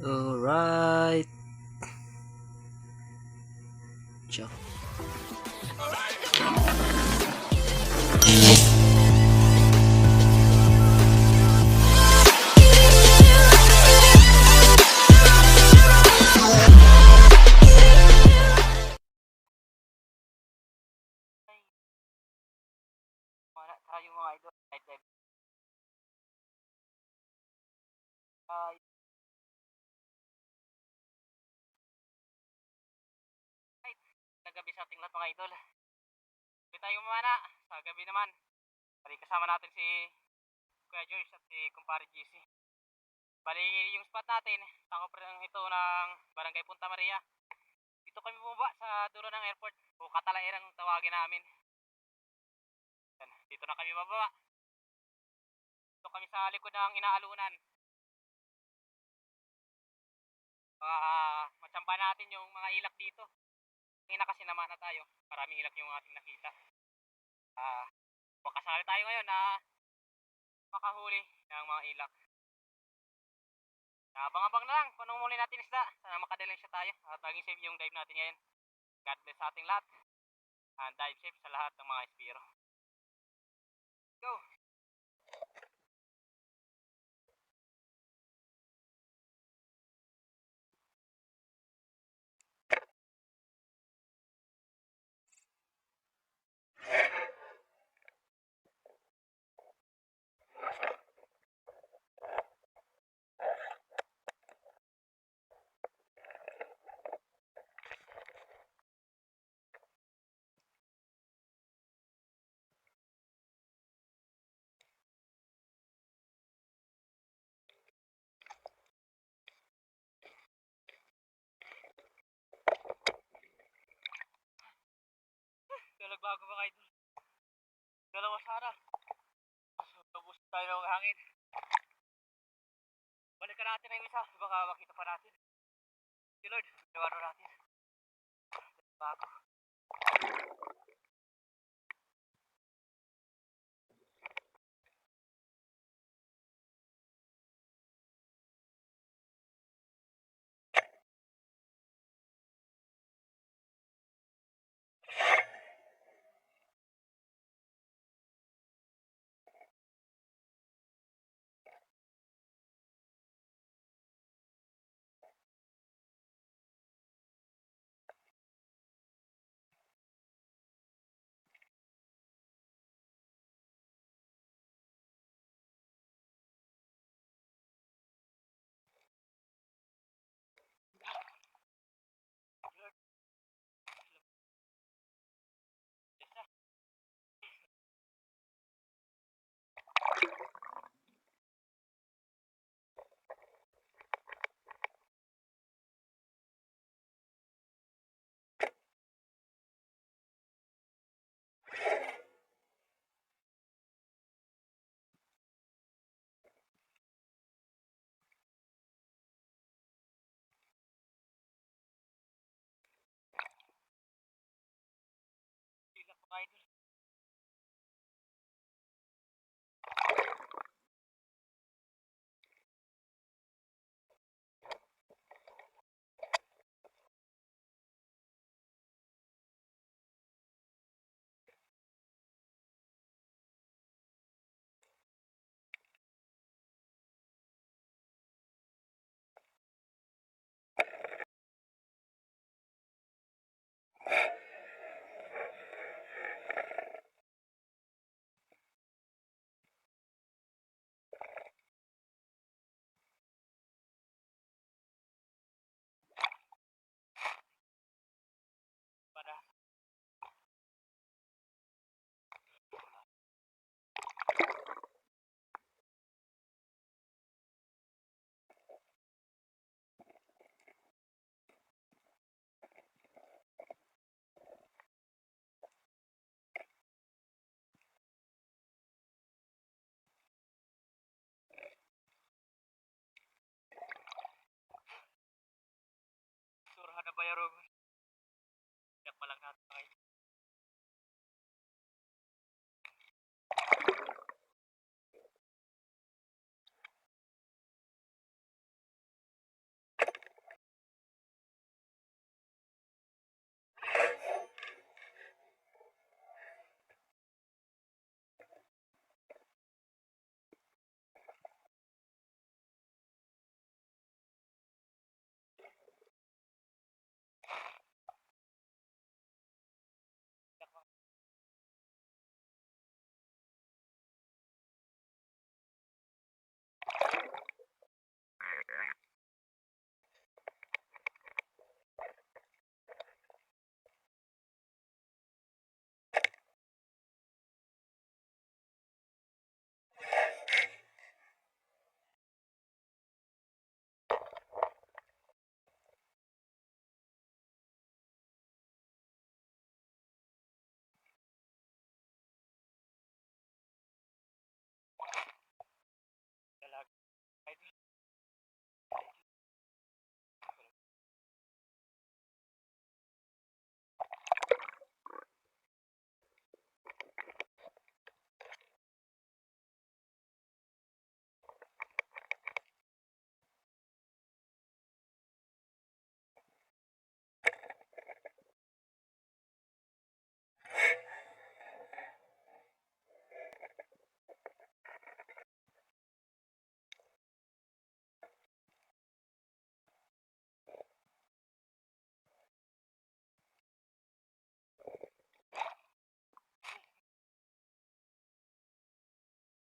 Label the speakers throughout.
Speaker 1: Alright. Ciao.
Speaker 2: Wala tayo mga idol. Ay, ay, nagabi sa ating lahat mga idol. Hindi tayo mamana. Sa gabi naman, bali kasama natin si Kuya George at si Kumpare GC. Bali yung spot natin, sakop rin ito ng Barangay Punta Maria. Dito kami bumaba sa dulo ng airport o Katalairang tawagin namin. Yan, dito na kami bababa. Dito kami sa likod ng inaalunan. Matsampa natin yung mga ilak dito. Ngayon kasi naman na tayo. Maraming ilak yung ating nakita. Makasali tayo ngayon na makahuli ng mga ilak. Abang-abang na lang kung anong muli natin isda. Sana makadaling siya tayo at maging safe yung dive natin ngayon. God bless sa ating lahat. And dive safe sa lahat ng mga espiro. Go! Nagbago ba kayo? Dalawa sana. Tapos tayo ng hangin. Balikan natin ang isa. Baka makita pa natin. Si Lord, gawano natin. Bago. Sila pa kayo. Para surha na bayarong. Yak pa lang natin kayo. Talaga, idol.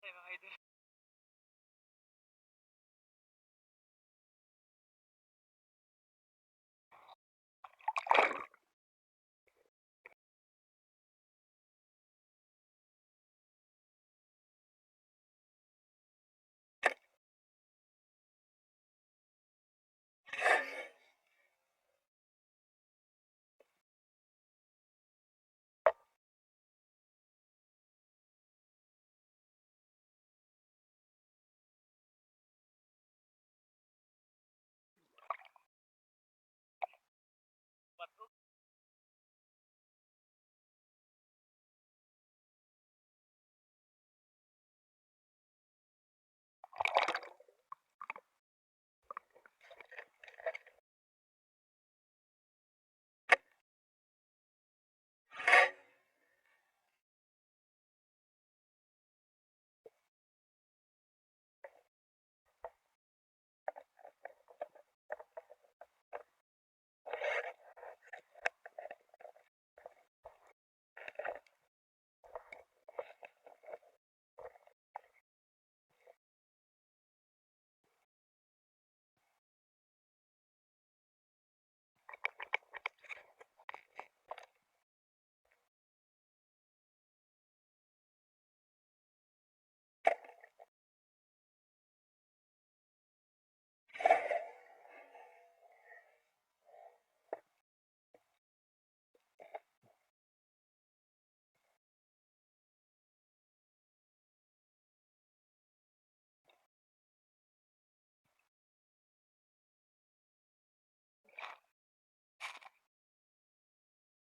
Speaker 2: Ay, mga idol. Bato.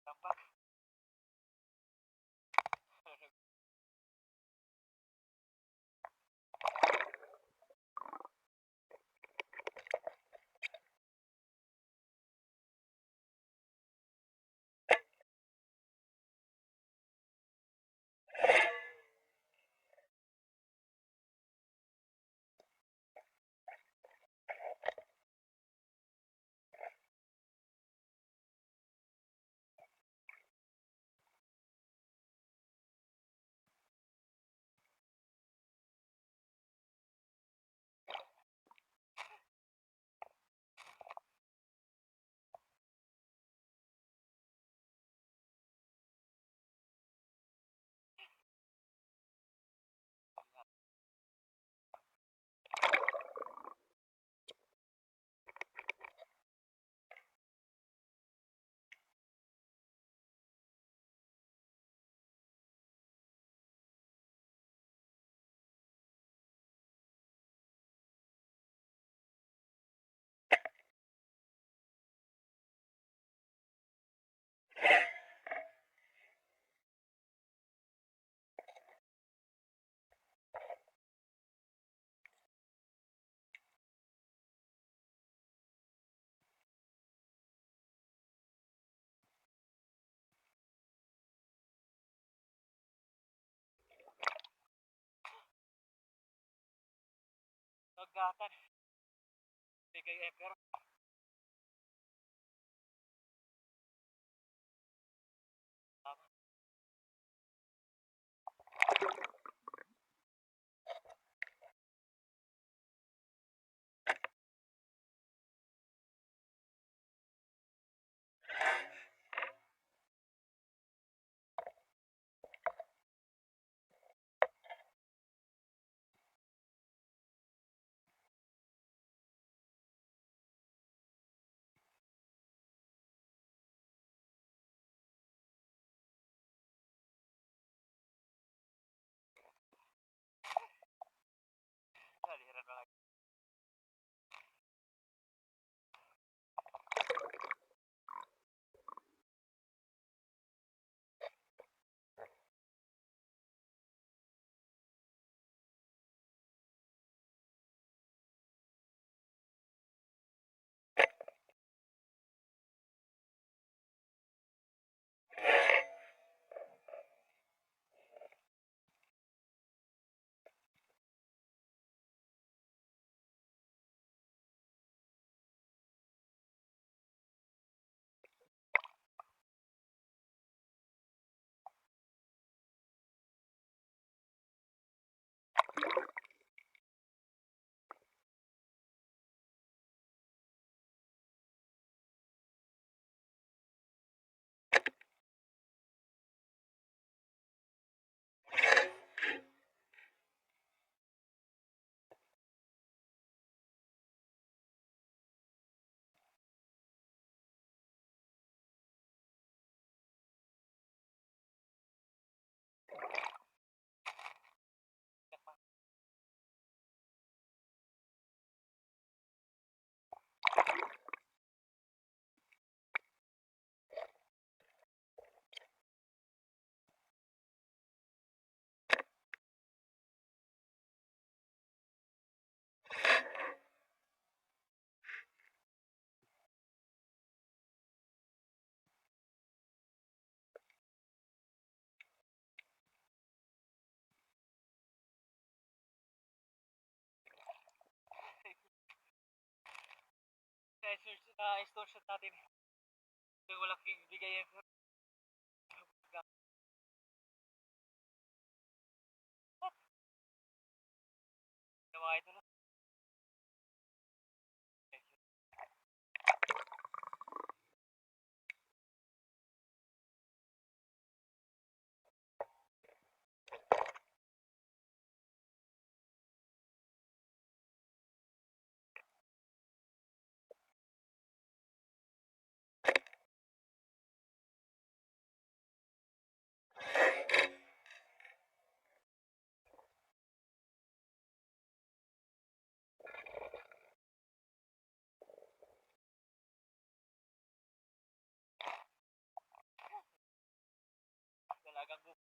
Speaker 2: Tambak. Nagatan. Bigay Emperor. Tama. Baliran mga idol. Kaya search na stone shot natin. Yung walang bigay yung mga idol. Dalagang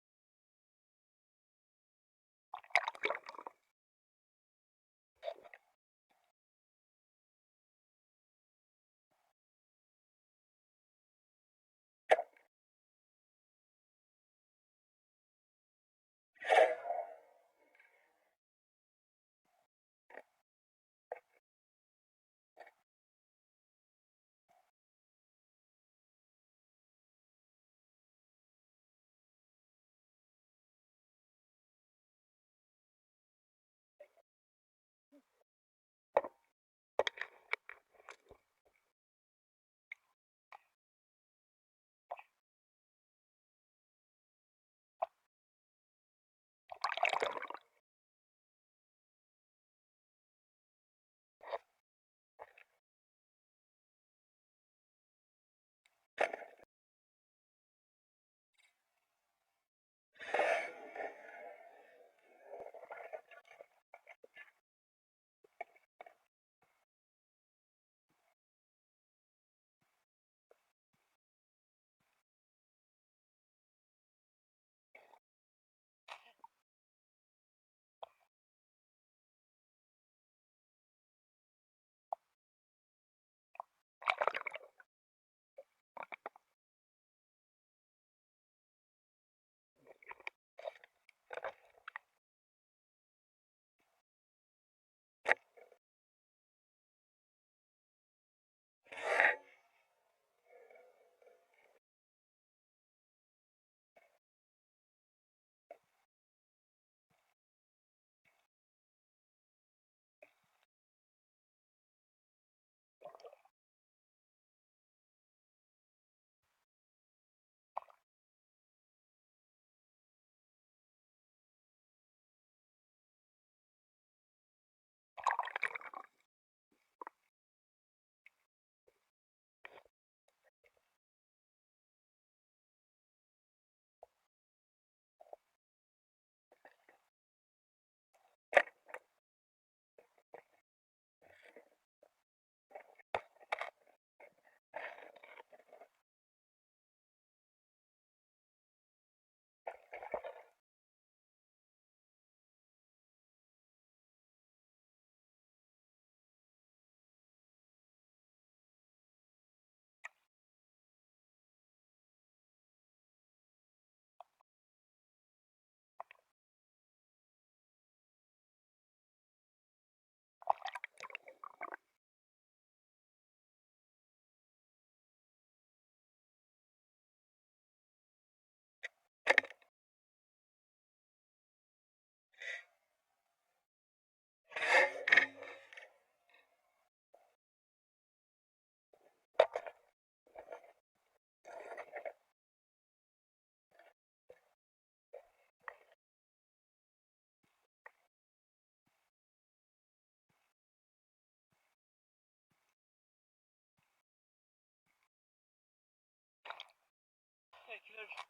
Speaker 2: idol.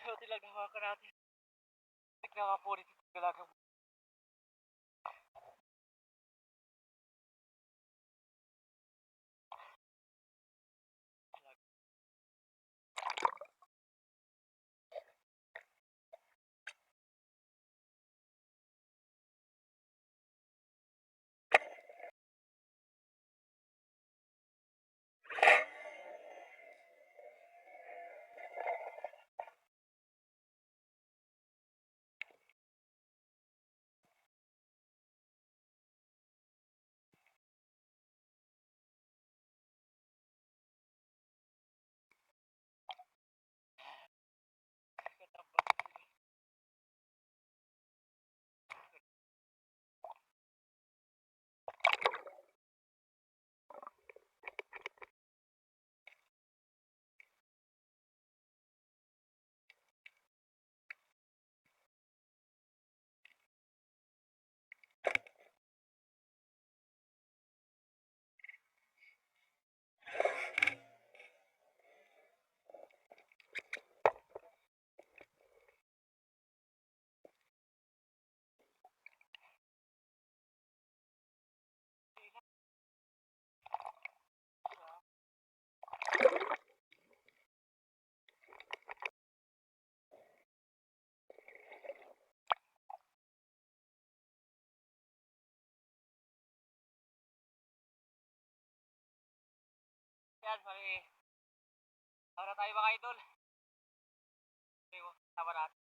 Speaker 2: Buti lang nahawakan natin. Tignan nga po dito itong dalagang katabang. Yan, bali. Tara tayo mga idol. Tama natin.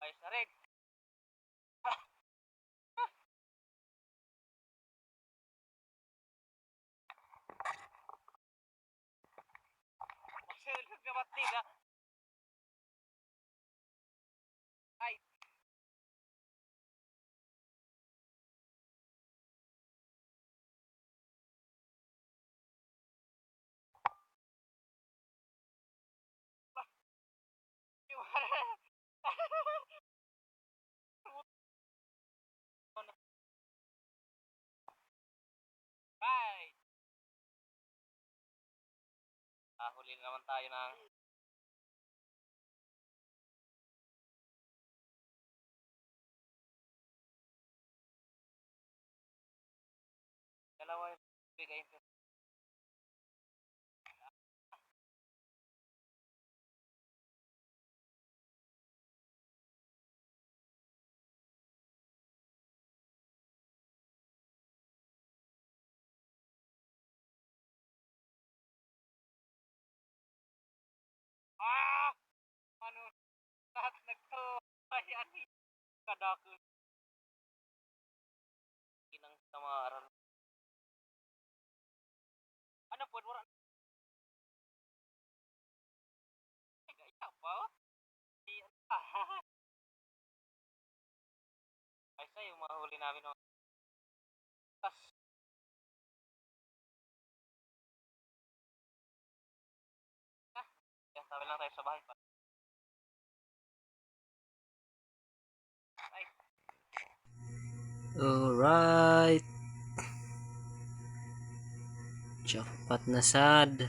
Speaker 2: Ayos na rin. Masulog na batid ha. Ay. Bye. Huli na naman tayo ng dalawa yung bigay. Ah! Ano? Lahat nagto. Ay, ani. Kadako. Inang samaran. Ano po? Wala. Ikaw pa? Ay, sa yung mahuli namin. Tas. Kaya sabi lang tayo sa bahay pa. Ay.
Speaker 1: Alright. Jackpot na sad.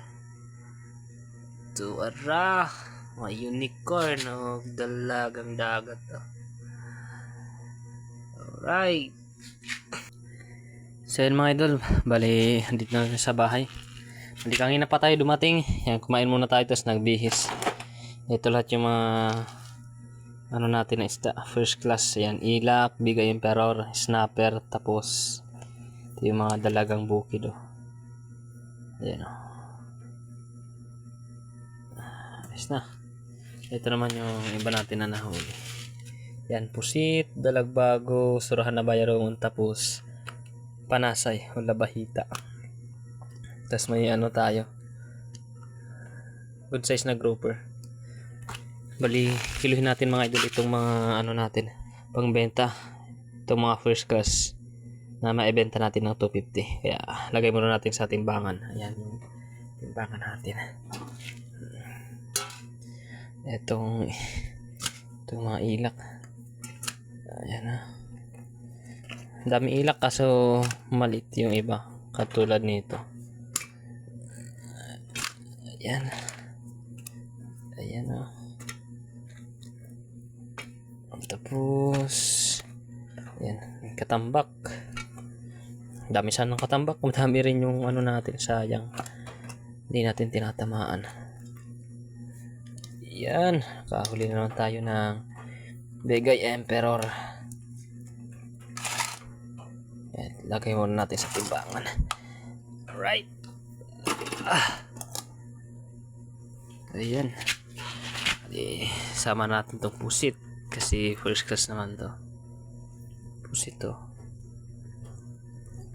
Speaker 1: Tuara. Mga unicorn o dalagang dagat. Alright. So yun mga idol. Bali, dito na sa bahay. Hindi kanina pa tayo dumating. Yan, kumain muna tayo tapos nagbihis. Ito lahat yung mga ano natin na isda. First class. Yan, ilak, bigay emperor, snapper, tapos ito yung mga dalagang bukid. Ayan o. Ayos na. Ito naman yung iba natin na nahuli. Yan, pusit, dalagbago, surahan na bayarong, tapos panasay o labahita. Tapos may ano tayo. Good size na grouper. Bali, kiluhin natin mga idol itong mga ano natin, pangbenta. Itong mga first class na maibenta natin ng 250. Kaya lagay muna natin sa timbangan. Ayan yung timbangan natin. Itong mga ilak. Ayan na. Dami ilak kaso malit yung iba. Katulad nito. Ayan. Ayan o. Tapos, ayan, may katambak. Dami sana ng katambak. Madami rin yung ano natin, sayang. Hindi natin tinatamaan. Ayan, kahuli na naman tayo ng Begay Emperor. Ayan, lagay muna natin sa timbangan. Alright. Ayan. Sama natin tong pusit. Kasi first class naman to. Pusit to.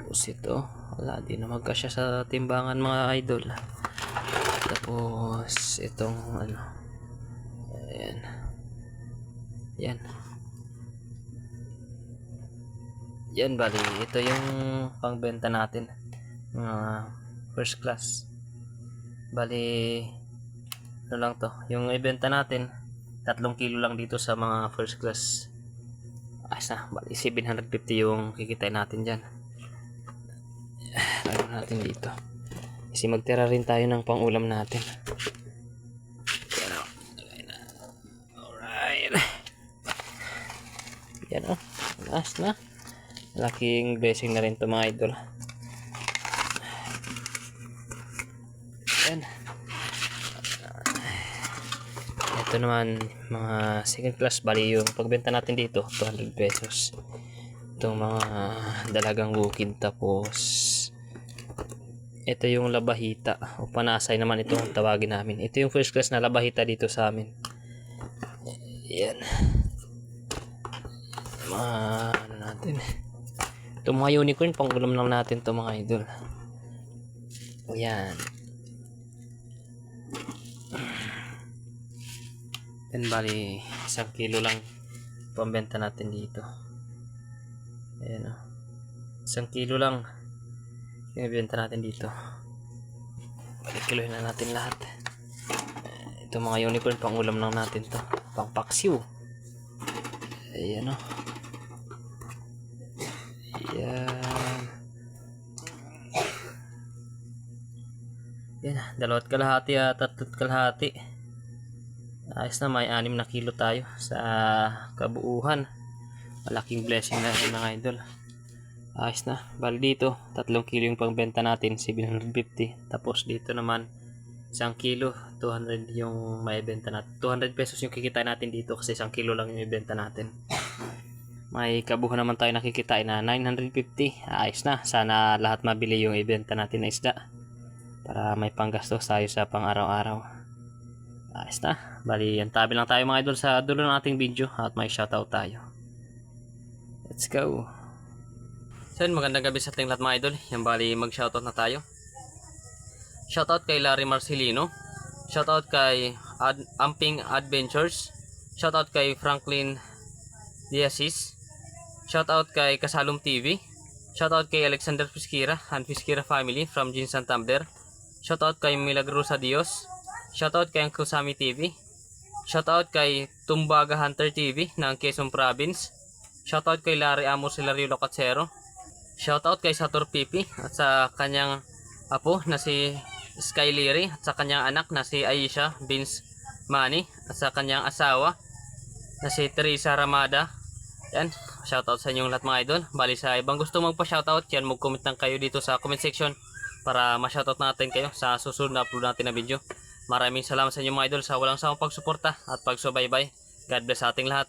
Speaker 1: Pusit to. Wala, di na magkasya sa timbangan mga idol. Tapos itong ano. Ayan. Yan. Yan, bali. Ito yung pangbenta natin. Mga first class. Bali, ano lang to. Yung ibenta natin, 3 kilo lang dito sa mga first class. Ayos na. Bali, 750 yung kikitay natin dyan. Lagyan natin dito. Kasi magtira rin tayo ng pangulam natin. Alright. Yan o. Last na. Laking blessing na rin to mga idol. Yan. Ito naman mga second class, bali yung pagbenta natin dito 200 pesos. Itong mga dalagang bukid, tapos ito yung labahita o panasay naman itong tawagin namin. Ito yung first class na labahita dito sa amin. Yan. Mga ano natin. Ito mga unicorn, pang-ulam lang natin to mga idol. Yan. Then bali 1 kilo lang pambenta natin dito. Ayan o. 1 kilo lang yung ibenta natin dito. Bali kilohin na natin lahat. Ito mga unicorn, pang ulam lang natin to. Pang paksiw. Ayan o. Ayan. Yan, 2 kalahati at 3 kalahati. Ayos na, may 6 na kilo tayo sa kabuuhan. Malaking blessing na rin mga idol. Ayos na. Bali dito 3 kilo yung pangbenta natin, 750. Tapos dito naman 1 kilo, 200 yung maibenta natin. 200 pesos yung kikita natin dito kasi 1 kilo lang yung ibenta natin. May kabuuhan naman tayo nakikitain na 950. Ayos na. Sana lahat mabili yung ibenta natin na isda para may panggastos tayo sa pang araw-araw. Ayos na. Bali, yan tabi lang tayo mga idol sa dulo ng ating video at may shoutout tayo. Let's go. So yun, magandang gabi sa ating lahat mga idol. Yan, bali mag-shoutout na tayo. Shoutout kay Larry Marcelino. Shoutout kay Amping Adventures. Shoutout kay Franklin Diazis. Shoutout kay Kasalum TV. Shoutout kay Alexander Fisquira and Fisquira family from Jinsan Tumbler. Shoutout kay Milagrosa Dios. Shoutout kay Uncle Sammy TV. Shoutout kay Tumbaga Hunter TV ng Quezon Province. Shoutout kay Larry Amos Hilario Locatsero. Shoutout kay Sator Pipi at sa kanyang apo na si Sky Leary at sa kanyang anak na si Aisha Vince Manny at sa kanyang asawa na si Teresa Ramada. Yan, shoutout sa inyong lahat mga idol. Bali sa ibang gusto magpa-shoutout, yan, mag-comment lang kayo dito sa comment section para ma-shoutout natin kayo sa susunod na upload natin na video. Maraming salamat sa inyo mga idol sa walang sawang pagsuporta at pagsubaybay. God bless sa ating lahat.